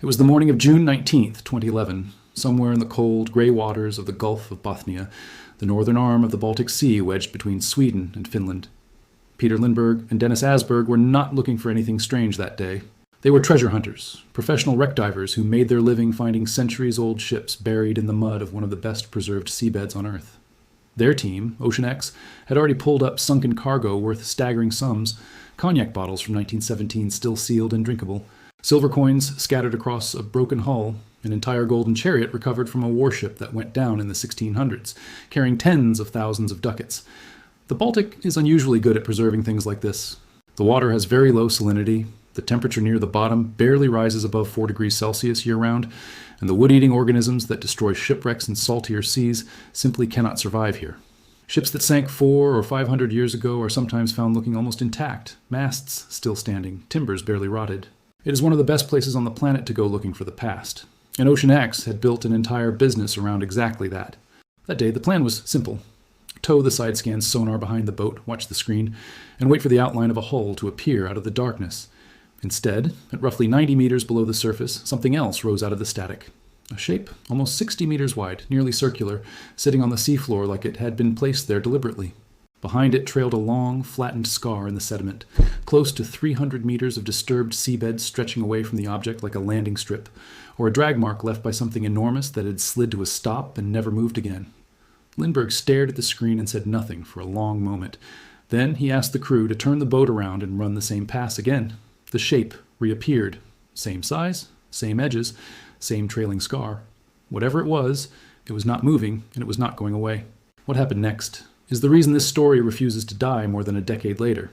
It was the morning of June 19th, 2011, somewhere in the cold, grey waters of the Gulf of Bothnia, the northern arm of the Baltic Sea wedged between Sweden and Finland. Peter Lindberg and Dennis Asberg were not looking for anything strange that day. They were treasure hunters, professional wreck divers who made their living finding centuries-old ships buried in the mud of one of the best-preserved seabeds on Earth. Their team, Ocean X, had already pulled up sunken cargo worth staggering sums, cognac bottles from 1917 still sealed and drinkable, silver coins scattered across a broken hull, an entire golden chariot recovered from a warship that went down in the 1600s, carrying tens of thousands of ducats. The Baltic is unusually good at preserving things like this. The water has very low salinity, the temperature near the bottom barely rises above 4 degrees Celsius year-round, and the wood-eating organisms that destroy shipwrecks in saltier seas simply cannot survive here. Ships that sank 400 or 500 years ago are sometimes found looking almost intact, masts still standing, timbers barely rotted. It is one of the best places on the planet to go looking for the past, and Ocean X had built an entire business around exactly that. That day, the plan was simple. Tow the side-scan sonar behind the boat, watch the screen, and wait for the outline of a hull to appear out of the darkness. Instead, at roughly 90 meters below the surface, something else rose out of the static. A shape almost 60 meters wide, nearly circular, sitting on the seafloor like it had been placed there deliberately. Behind it trailed a long, flattened scar in the sediment, close to 300 meters of disturbed seabed stretching away from the object like a landing strip, or a drag mark left by something enormous that had slid to a stop and never moved again. Lindberg stared at the screen and said nothing for a long moment. Then he asked the crew to turn the boat around and run the same pass again. The shape reappeared. Same size, same edges, same trailing scar. Whatever it was not moving, and it was not going away. What happened next is the reason this story refuses to die more than a decade later.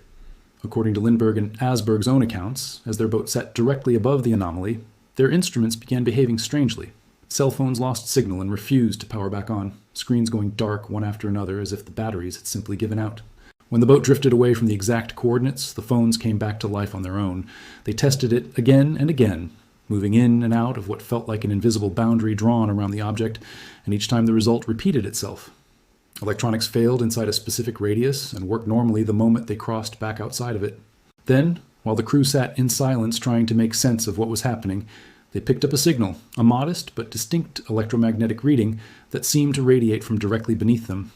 According to Lindberg and Asberg's own accounts, as their boat sat directly above the anomaly, their instruments began behaving strangely. Cell phones lost signal and refused to power back on, screens going dark one after another as if the batteries had simply given out. When the boat drifted away from the exact coordinates, the phones came back to life on their own. They tested it again and again, moving in and out of what felt like an invisible boundary drawn around the object, and each time the result repeated itself. Electronics failed inside a specific radius and worked normally the moment they crossed back outside of it. Then, while the crew sat in silence trying to make sense of what was happening, they picked up a signal, a modest but distinct electromagnetic reading that seemed to radiate from directly beneath them.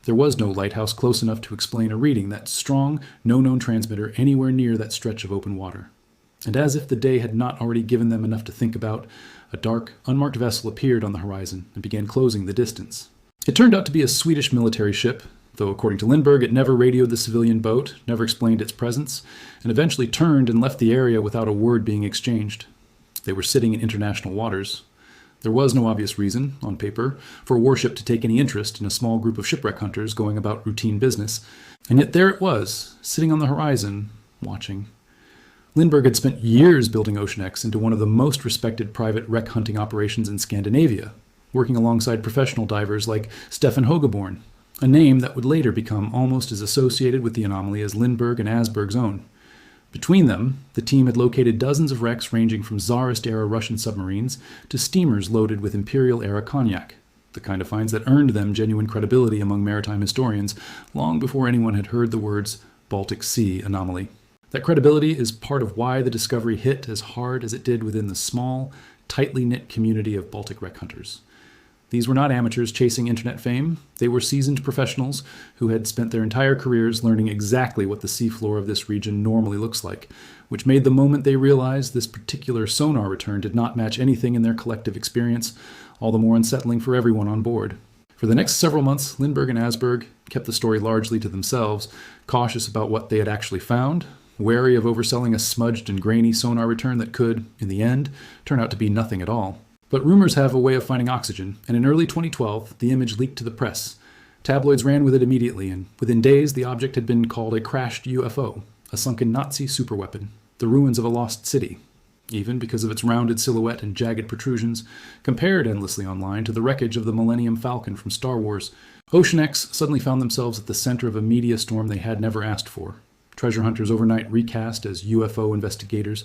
There was no lighthouse close enough to explain a reading that strong, no known transmitter anywhere near that stretch of open water. And as if the day had not already given them enough to think about, a dark, unmarked vessel appeared on the horizon and began closing the distance. It turned out to be a Swedish military ship, though according to Lindberg it never radioed the civilian boat, never explained its presence, and eventually turned and left the area without a word being exchanged. They were sitting in international waters. There was no obvious reason, on paper, for a warship to take any interest in a small group of shipwreck hunters going about routine business, and yet there it was, sitting on the horizon, watching. Lindberg had spent years building Ocean X into one of the most respected private wreck hunting operations in Scandinavia, working alongside professional divers like Stefan Hogeborn, a name that would later become almost as associated with the anomaly as Lindberg and Asberg's own. Between them, the team had located dozens of wrecks ranging from Tsarist-era Russian submarines to steamers loaded with Imperial-era cognac, the kind of finds that earned them genuine credibility among maritime historians long before anyone had heard the words Baltic Sea Anomaly. That credibility is part of why the discovery hit as hard as it did within the small, tightly knit community of Baltic wreck hunters. These were not amateurs chasing internet fame. They were seasoned professionals who had spent their entire careers learning exactly what the seafloor of this region normally looks like, which made the moment they realized this particular sonar return did not match anything in their collective experience, all the more unsettling for everyone on board. For the next several months, Lindberg and Asberg kept the story largely to themselves, cautious about what they had actually found, wary of overselling a smudged and grainy sonar return that could, in the end, turn out to be nothing at all. But rumors have a way of finding oxygen, and in early 2012, the image leaked to the press. Tabloids ran with it immediately, and within days, the object had been called a crashed UFO, a sunken Nazi superweapon, the ruins of a lost city, even because of its rounded silhouette and jagged protrusions, compared endlessly online to the wreckage of the Millennium Falcon from Star Wars. Ocean X suddenly found themselves at the center of a media storm they had never asked for. Treasure hunters overnight recast as UFO investigators,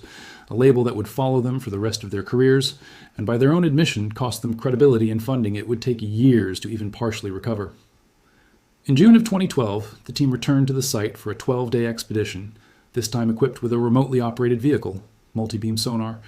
a label that would follow them for the rest of their careers, and by their own admission cost them credibility and funding it would take years to even partially recover. In June of 2012, the team returned to the site for a 12-day expedition, this time equipped with a remotely operated vehicle, multi-beam sonar,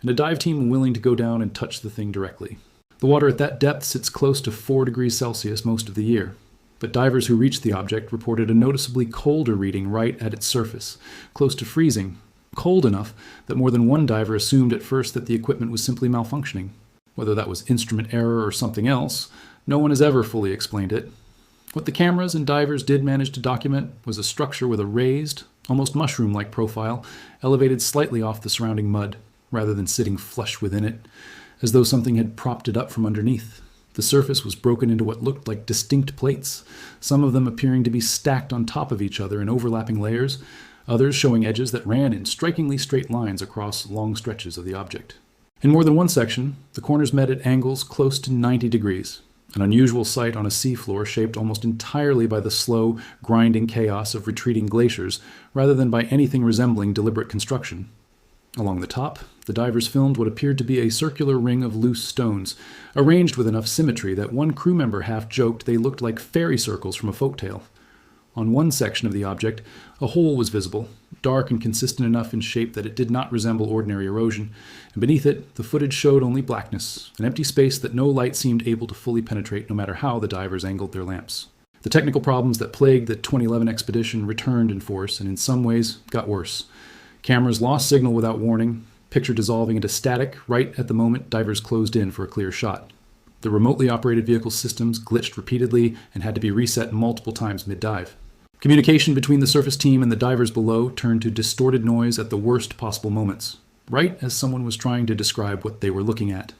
and a dive team willing to go down and touch the thing directly. The water at that depth sits close to 4 degrees Celsius most of the year, but divers who reached the object reported a noticeably colder reading right at its surface, close to freezing, cold enough that more than one diver assumed at first that the equipment was simply malfunctioning. Whether that was instrument error or something else, no one has ever fully explained it. What the cameras and divers did manage to document was a structure with a raised, almost mushroom-like profile, elevated slightly off the surrounding mud, rather than sitting flush within it, as though something had propped it up from underneath. The surface was broken into what looked like distinct plates, some of them appearing to be stacked on top of each other in overlapping layers, others showing edges that ran in strikingly straight lines across long stretches of the object. In more than one section, the corners met at angles close to 90 degrees, an unusual sight on a seafloor shaped almost entirely by the slow, grinding chaos of retreating glaciers rather than by anything resembling deliberate construction. Along the top, the divers filmed what appeared to be a circular ring of loose stones, arranged with enough symmetry that one crew member half-joked they looked like fairy circles from a folktale. On one section of the object, a hole was visible, dark and consistent enough in shape that it did not resemble ordinary erosion, and beneath it, the footage showed only blackness, an empty space that no light seemed able to fully penetrate no matter how the divers angled their lamps. The technical problems that plagued the 2011 expedition returned in force and in some ways got worse. Cameras lost signal without warning, picture dissolving into static right at the moment divers closed in for a clear shot. The remotely operated vehicle systems glitched repeatedly and had to be reset multiple times mid-dive. Communication between the surface team and the divers below turned to distorted noise at the worst possible moments, right as someone was trying to describe what they were looking at.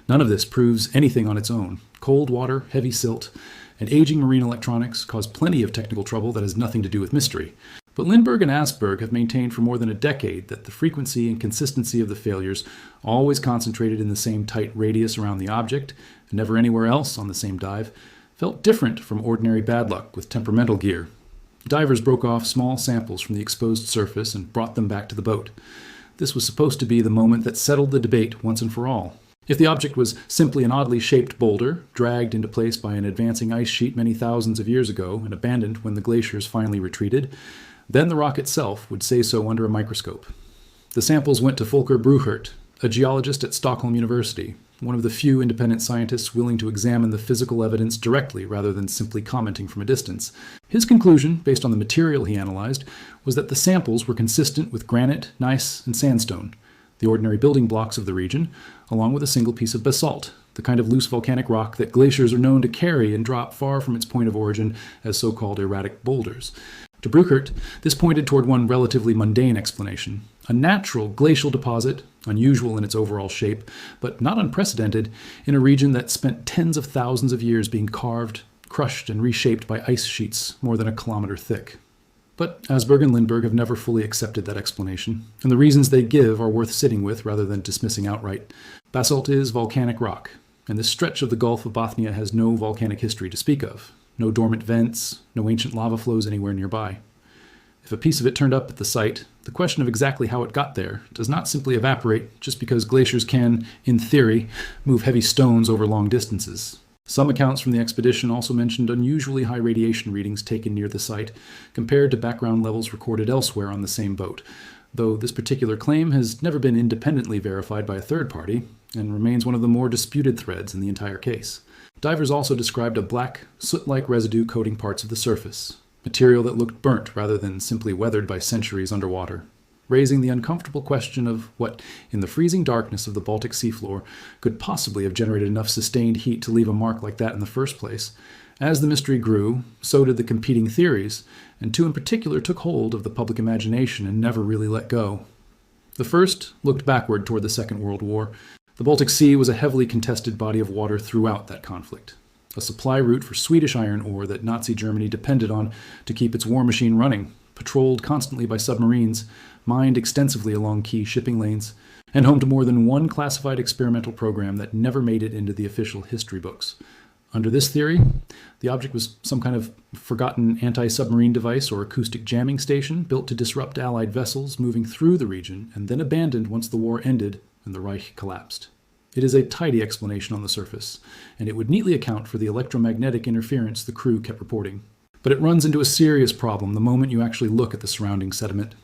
None of this proves anything on its own. Cold water, heavy silt, and aging marine electronics cause plenty of technical trouble that has nothing to do with mystery. But Lindberg and Asberg have maintained for more than a decade that the frequency and consistency of the failures, always concentrated in the same tight radius around the object, and never anywhere else on the same dive, felt different from ordinary bad luck with temperamental gear. Divers broke off small samples from the exposed surface and brought them back to the boat. This was supposed to be the moment that settled the debate once and for all. If the object was simply an oddly shaped boulder, dragged into place by an advancing ice sheet many thousands of years ago and abandoned when the glaciers finally retreated, then the rock itself would say so under a microscope. The samples went to Volker Bruchert, a geologist at Stockholm University, one of the few independent scientists willing to examine the physical evidence directly rather than simply commenting from a distance. His conclusion, based on the material he analyzed, was that the samples were consistent with granite, gneiss, and sandstone, the ordinary building blocks of the region, along with a single piece of basalt, the kind of loose volcanic rock that glaciers are known to carry and drop far from its point of origin as so-called erratic boulders. To Bruchert, this pointed toward one relatively mundane explanation: a natural glacial deposit, unusual in its overall shape, but not unprecedented, in a region that spent tens of thousands of years being carved, crushed, and reshaped by ice sheets more than a kilometer thick. But Asberg and Lindberg have never fully accepted that explanation, and the reasons they give are worth sitting with rather than dismissing outright. Basalt is volcanic rock, and this stretch of the Gulf of Bothnia has no volcanic history to speak of. No dormant vents, no ancient lava flows anywhere nearby. If a piece of it turned up at the site, the question of exactly how it got there does not simply evaporate just because glaciers can, in theory, move heavy stones over long distances. Some accounts from the expedition also mentioned unusually high radiation readings taken near the site compared to background levels recorded elsewhere on the same boat, though this particular claim has never been independently verified by a third party and remains one of the more disputed threads in the entire case. Divers also described a black, soot-like residue coating parts of the surface, material that looked burnt rather than simply weathered by centuries underwater, raising the uncomfortable question of what, in the freezing darkness of the Baltic Sea floor, could possibly have generated enough sustained heat to leave a mark like that in the first place. As the mystery grew, so did the competing theories, and two in particular took hold of the public imagination and never really let go. The first looked backward toward the Second World War. The Baltic Sea was a heavily contested body of water throughout that conflict, a supply route for Swedish iron ore that Nazi Germany depended on to keep its war machine running, patrolled constantly by submarines, mined extensively along key shipping lanes, and home to more than one classified experimental program that never made it into the official history books. Under this theory, the object was some kind of forgotten anti-submarine device or acoustic jamming station built to disrupt Allied vessels moving through the region and then abandoned once the war ended and the Reich collapsed. It is a tidy explanation on the surface, and it would neatly account for the electromagnetic interference the crew kept reporting. But it runs into a serious problem the moment you actually look at the surrounding sediment.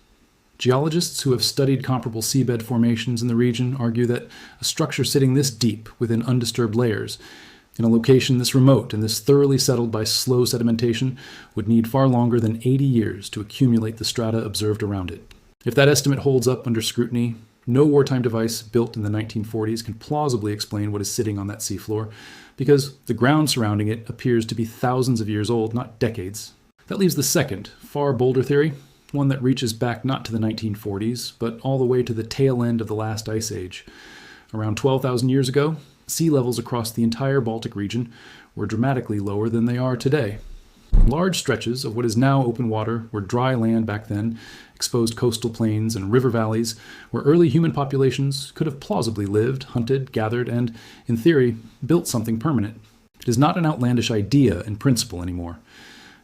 Geologists who have studied comparable seabed formations in the region argue that a structure sitting this deep within undisturbed layers, in a location this remote and this thoroughly settled by slow sedimentation, would need far longer than 80 years to accumulate the strata observed around it. If that estimate holds up under scrutiny, no wartime device built in the 1940s can plausibly explain what is sitting on that seafloor, because the ground surrounding it appears to be thousands of years old, not decades. That leaves the second, far bolder theory, one that reaches back not to the 1940s, but all the way to the tail end of the last ice age. Around 12,000 years ago, sea levels across the entire Baltic region were dramatically lower than they are today. Large stretches of what is now open water were dry land back then, exposed coastal plains and river valleys where early human populations could have plausibly lived, hunted, gathered, and, in theory, built something permanent. It is not an outlandish idea in principle anymore.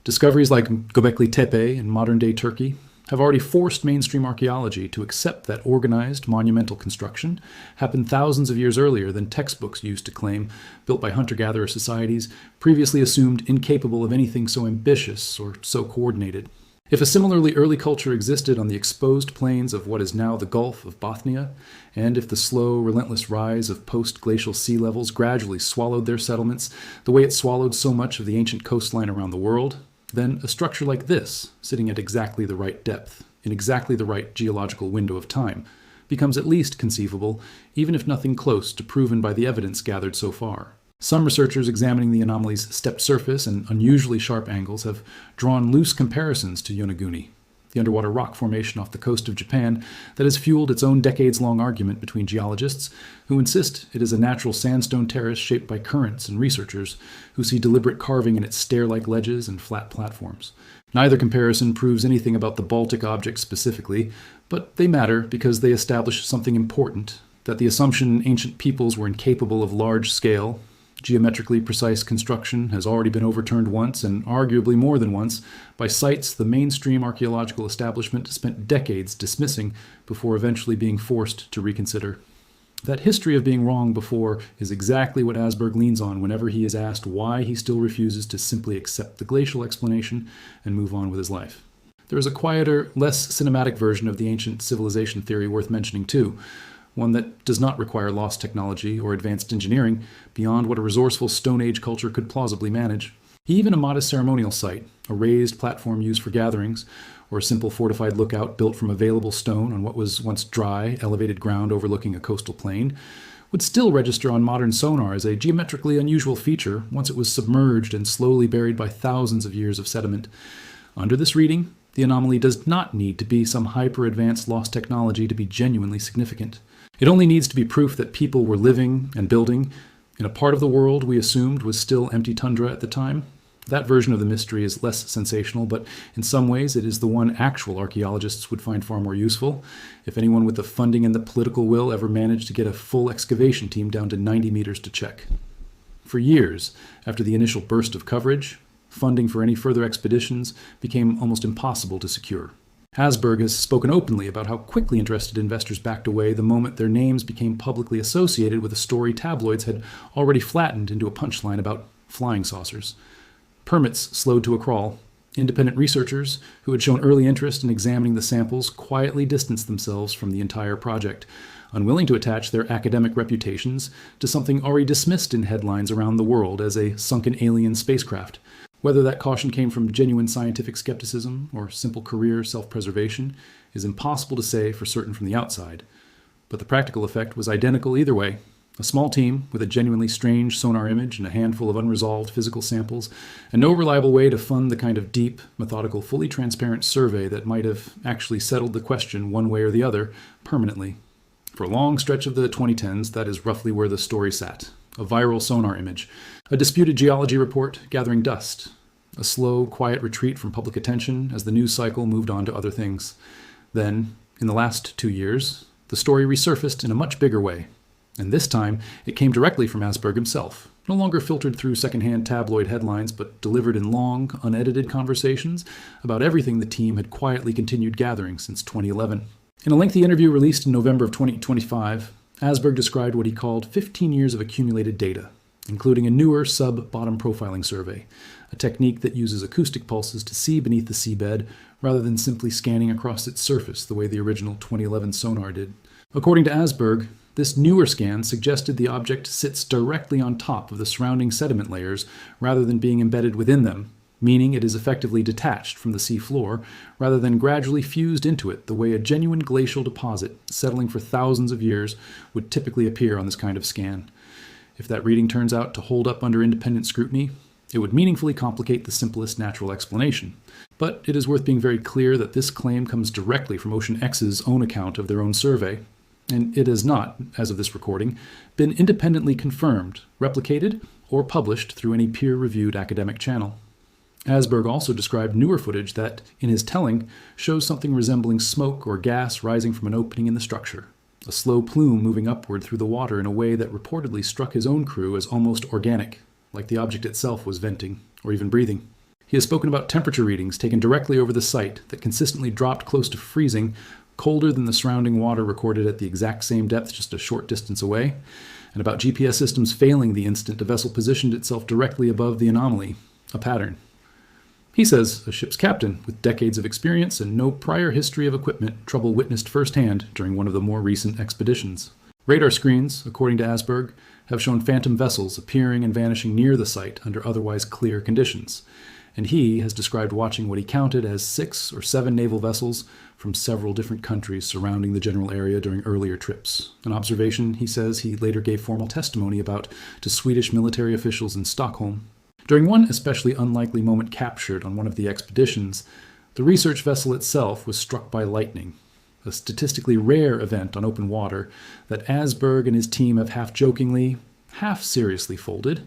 Discoveries like Göbekli Tepe in modern-day Turkey have already forced mainstream archaeology to accept that organized, monumental construction happened thousands of years earlier than textbooks used to claim, built by hunter-gatherer societies previously assumed incapable of anything so ambitious or so coordinated. If a similarly early culture existed on the exposed plains of what is now the Gulf of Bothnia, and if the slow, relentless rise of post-glacial sea levels gradually swallowed their settlements the way it swallowed so much of the ancient coastline around the world, then a structure like this, sitting at exactly the right depth, in exactly the right geological window of time, becomes at least conceivable, even if nothing close to proven by the evidence gathered so far. Some researchers examining the anomaly's stepped surface and unusually sharp angles have drawn loose comparisons to Yonaguni, the underwater rock formation off the coast of Japan that has fueled its own decades-long argument between geologists who insist it is a natural sandstone terrace shaped by currents and researchers who see deliberate carving in its stair-like ledges and flat platforms. Neither comparison proves anything about the Baltic object specifically, but they matter because they establish something important, that the assumption ancient peoples were incapable of large-scale, geometrically precise construction has already been overturned once, and arguably more than once, by sites the mainstream archaeological establishment spent decades dismissing before eventually being forced to reconsider. That history of being wrong before is exactly what Asberg leans on whenever he is asked why he still refuses to simply accept the glacial explanation and move on with his life. There is a quieter, less cinematic version of the ancient civilization theory worth mentioning too, one that does not require lost technology or advanced engineering beyond what a resourceful Stone Age culture could plausibly manage. Even a modest ceremonial site, a raised platform used for gatherings, or a simple fortified lookout built from available stone on what was once dry, elevated ground overlooking a coastal plain, would still register on modern sonar as a geometrically unusual feature once it was submerged and slowly buried by thousands of years of sediment. Under this reading, the anomaly does not need to be some hyper-advanced lost technology to be genuinely significant. It only needs to be proof that people were living and building in a part of the world we assumed was still empty tundra at the time. That version of the mystery is less sensational, but in some ways it is the one actual archaeologists would find far more useful, if anyone with the funding and the political will ever managed to get a full excavation team down to 90 meters to check. For years, after the initial burst of coverage, funding for any further expeditions became almost impossible to secure. Asberg has spoken openly about how quickly interested investors backed away the moment their names became publicly associated with a story tabloids had already flattened into a punchline about flying saucers. Permits slowed to a crawl. Independent researchers who had shown early interest in examining the samples quietly distanced themselves from the entire project, unwilling to attach their academic reputations to something already dismissed in headlines around the world as a sunken alien spacecraft. Whether that caution came from genuine scientific skepticism or simple career self-preservation is impossible to say for certain from the outside, but the practical effect was identical either way. A small team with a genuinely strange sonar image and a handful of unresolved physical samples, and no reliable way to fund the kind of deep, methodical, fully transparent survey that might have actually settled the question one way or the other permanently. For a long stretch of the 2010s, that is roughly where the story sat. A viral sonar image, a disputed geology report gathering dust, a slow, quiet retreat from public attention as the news cycle moved on to other things. Then, in the last 2 years, the story resurfaced in a much bigger way. And this time, it came directly from Asberg himself, no longer filtered through secondhand tabloid headlines, but delivered in long, unedited conversations about everything the team had quietly continued gathering since 2011. In a lengthy interview released in November of 2025, Asberg described what he called 15 years of accumulated data, including a newer sub-bottom profiling survey, a technique that uses acoustic pulses to see beneath the seabed rather than simply scanning across its surface the way the original 2011 sonar did. According to Asberg, this newer scan suggested the object sits directly on top of the surrounding sediment layers rather than being embedded within them, meaning it is effectively detached from the sea floor rather than gradually fused into it the way a genuine glacial deposit settling for thousands of years would typically appear on this kind of scan. If that reading turns out to hold up under independent scrutiny, it would meaningfully complicate the simplest natural explanation. But it is worth being very clear that this claim comes directly from Ocean X's own account of their own survey, and it has not, as of this recording, been independently confirmed, replicated, or published through any peer-reviewed academic channel. Asberg also described newer footage that, in his telling, shows something resembling smoke or gas rising from an opening in the structure, a slow plume moving upward through the water in a way that reportedly struck his own crew as almost organic, like the object itself was venting, or even breathing. He has spoken about temperature readings taken directly over the site that consistently dropped close to freezing, colder than the surrounding water recorded at the exact same depth just a short distance away, and about GPS systems failing the instant the vessel positioned itself directly above the anomaly, a pattern. He says a ship's captain with decades of experience and no prior history of equipment trouble witnessed firsthand during one of the more recent expeditions. Radar screens, according to Asberg, have shown phantom vessels appearing and vanishing near the site under otherwise clear conditions, and he has described watching what he counted as 6 or 7 naval vessels from several different countries surrounding the general area during earlier trips, an observation he says he later gave formal testimony about to Swedish military officials in Stockholm. During one especially unlikely moment captured on one of the expeditions, the research vessel itself was struck by lightning, a statistically rare event on open water that Asberg and his team have half-jokingly, half-seriously folded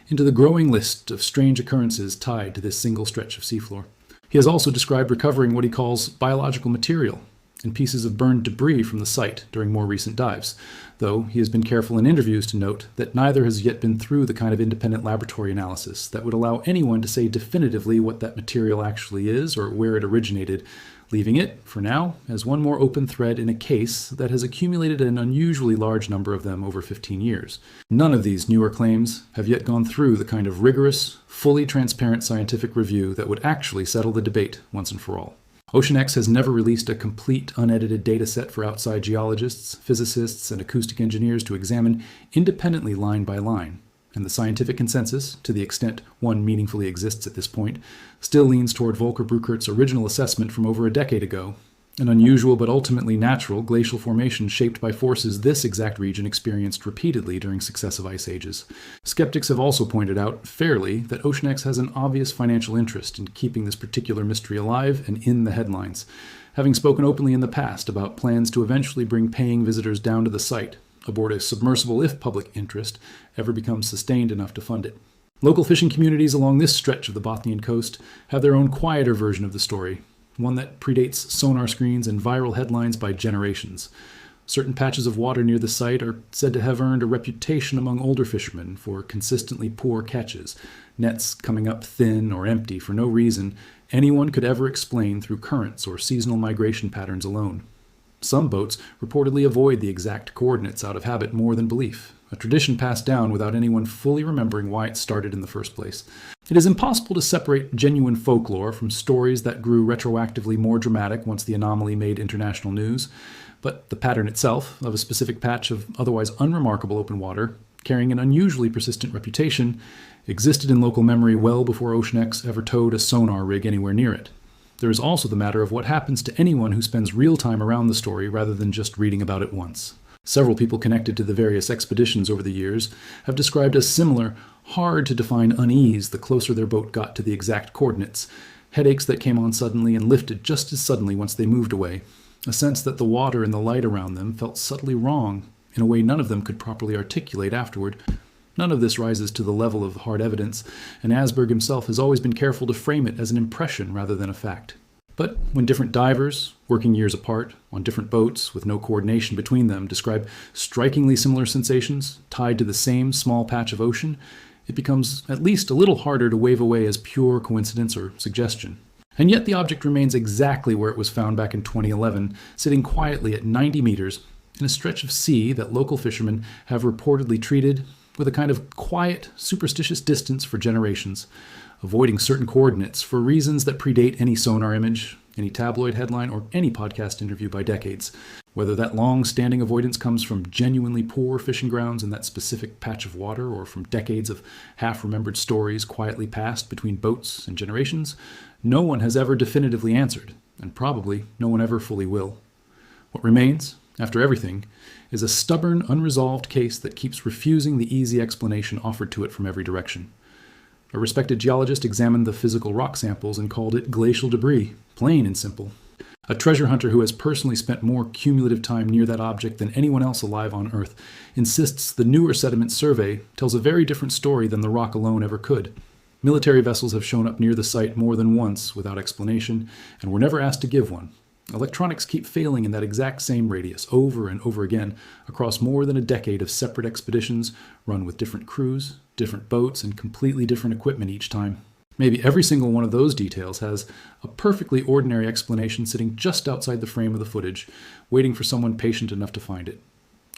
into the growing list of strange occurrences tied to this single stretch of seafloor. He has also described recovering what he calls biological material and pieces of burned debris from the site during more recent dives, though he has been careful in interviews to note that neither has yet been through the kind of independent laboratory analysis that would allow anyone to say definitively what that material actually is or where it originated, leaving it, for now, as one more open thread in a case that has accumulated an unusually large number of them over 15 years. None of these newer claims have yet gone through the kind of rigorous, fully transparent scientific review that would actually settle the debate once and for all. Ocean X has never released a complete, unedited data set for outside geologists, physicists, and acoustic engineers to examine independently line by line, and the scientific consensus, to the extent one meaningfully exists at this point, still leans toward Volker Bruckert's original assessment from over a decade ago, an unusual but ultimately natural glacial formation shaped by forces this exact region experienced repeatedly during successive ice ages. Skeptics have also pointed out, fairly, that Ocean X has an obvious financial interest in keeping this particular mystery alive and in the headlines, having spoken openly in the past about plans to eventually bring paying visitors down to the site, aboard a submersible if public interest ever becomes sustained enough to fund it. Local fishing communities along this stretch of the Bothnian coast have their own quieter version of the story, one that predates sonar screens and viral headlines by generations. Certain patches of water near the site are said to have earned a reputation among older fishermen for consistently poor catches, nets coming up thin or empty for no reason anyone could ever explain through currents or seasonal migration patterns alone. Some boats reportedly avoid the exact coordinates out of habit more than belief, a tradition passed down without anyone fully remembering why it started in the first place. It is impossible to separate genuine folklore from stories that grew retroactively more dramatic once the anomaly made international news, but the pattern itself, of a specific patch of otherwise unremarkable open water, carrying an unusually persistent reputation, existed in local memory well before Ocean X ever towed a sonar rig anywhere near it. There is also the matter of what happens to anyone who spends real time around the story rather than just reading about it once. Several people connected to the various expeditions over the years have described a similar, hard-to-define unease the closer their boat got to the exact coordinates, headaches that came on suddenly and lifted just as suddenly once they moved away, a sense that the water and the light around them felt subtly wrong in a way none of them could properly articulate afterward. None of this rises to the level of hard evidence, and Asberg himself has always been careful to frame it as an impression rather than a fact. But when different divers, working years apart, on different boats with no coordination between them, describe strikingly similar sensations tied to the same small patch of ocean, it becomes at least a little harder to wave away as pure coincidence or suggestion. And yet the object remains exactly where it was found back in 2011, sitting quietly at 90 meters in a stretch of sea that local fishermen have reportedly treated, with a kind of quiet, superstitious distance for generations, avoiding certain coordinates for reasons that predate any sonar image, any tabloid headline, or any podcast interview by decades. Whether that long-standing avoidance comes from genuinely poor fishing grounds in that specific patch of water, or from decades of half-remembered stories quietly passed between boats and generations, no one has ever definitively answered, and probably no one ever fully will. What remains, after everything, is a stubborn, unresolved case that keeps refusing the easy explanation offered to it from every direction. A respected geologist examined the physical rock samples and called it glacial debris, plain and simple. A treasure hunter who has personally spent more cumulative time near that object than anyone else alive on Earth insists the newer sediment survey tells a very different story than the rock alone ever could. Military vessels have shown up near the site more than once without explanation, and were never asked to give one. Electronics keep failing in that exact same radius, over and over again, across more than a decade of separate expeditions run with different crews, different boats, and completely different equipment each time. Maybe every single one of those details has a perfectly ordinary explanation sitting just outside the frame of the footage, waiting for someone patient enough to find it.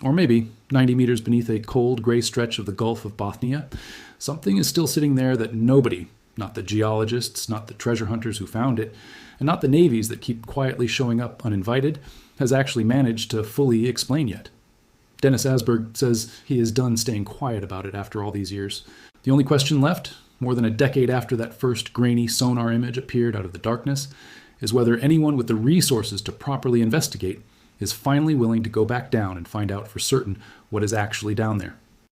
Or maybe, 90 meters beneath a cold gray stretch of the Gulf of Bothnia, something is still sitting there that nobody, not the geologists, not the treasure hunters who found it, and not the navies that keep quietly showing up uninvited, has actually managed to fully explain yet. Dennis Asberg says he is done staying quiet about it after all these years. The only question left, more than a decade after that first grainy sonar image appeared out of the darkness, is whether anyone with the resources to properly investigate is finally willing to go back down and find out for certain what is actually down there.